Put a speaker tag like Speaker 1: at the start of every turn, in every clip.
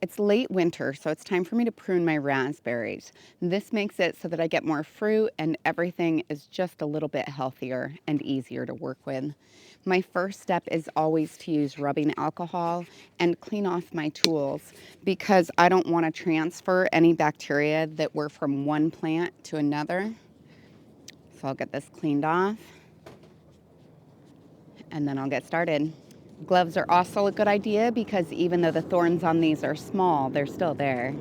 Speaker 1: It's late winter, so it's time for me to prune my raspberries. This makes it so that I get more fruit and everything is just a little bit healthier and easier to work with. My first step is always to use rubbing alcohol and clean off my tools because I don't want to transfer any bacteria that were from one plant to another. So I'll get this cleaned off and then I'll get started. Gloves are also a good idea because even though the thorns on these are small, they're still there.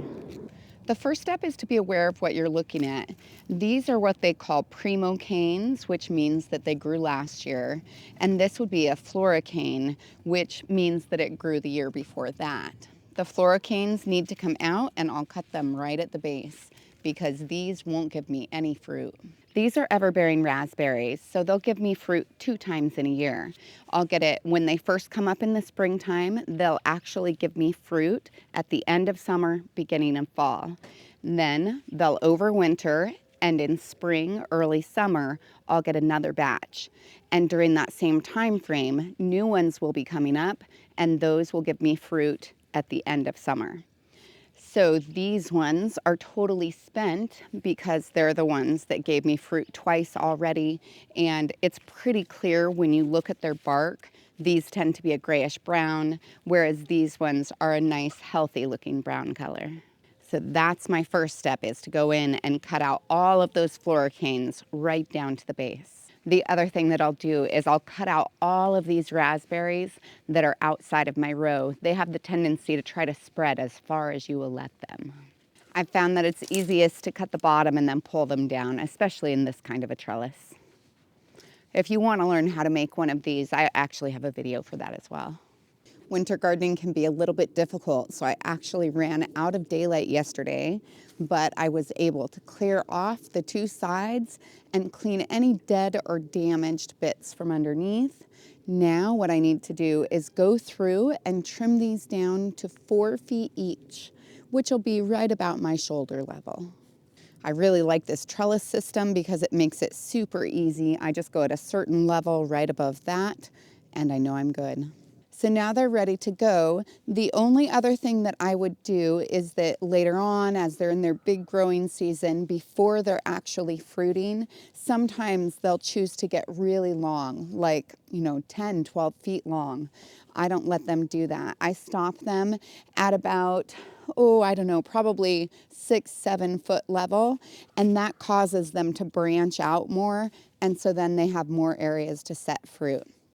Speaker 1: The first step is to be aware of what you're looking at. These are what they call primo canes, which means that they grew last year. And this would be a floricane, which means that it grew the year before that. The floricanes need to come out and I'll cut them right at the base because these won't give me any fruit. These are ever-bearing raspberries, so they'll give me fruit 2 times in a year. I'll get it when they first come up in the springtime. They'll actually give me fruit at the end of summer, beginning of fall. Then they'll overwinter, and in spring, early summer, I'll get another batch. And during that same time frame, new ones will be coming up, and those will give me fruit at the end of summer. So these ones are totally spent because they're the ones that gave me fruit twice already. And it's pretty clear when you look at their bark, these tend to be a grayish brown, whereas these ones are a nice, healthy looking brown color. So that's my first step, is to go in and cut out all of those floricanes right down to the base. The other thing that I'll do is I'll cut out all of these raspberries that are outside of my row. They have the tendency to try to spread as far as you will let them. I've found that it's easiest to cut the bottom and then pull them down, especially in this kind of a trellis. If you want to learn how to make one of these, I actually have a video for that as well. Winter gardening can be a little bit difficult, so I actually ran out of daylight yesterday, but I was able to clear off the 2 sides and clean any dead or damaged bits from underneath. Now what I need to do is go through and trim these down to 4 feet each, which will be right about my shoulder level. I really like this trellis system because it makes it super easy. I just go at a certain level right above that, and I know I'm good. So now they're ready to go. The only other thing that I would do is that later on, as they're in their big growing season, before they're actually fruiting, sometimes they'll choose to get really long, like, 10, 12 feet long. I don't let them do that. I stop them at about, probably 6, 7 foot level, and that causes them to branch out more, and so then they have more areas to set fruit.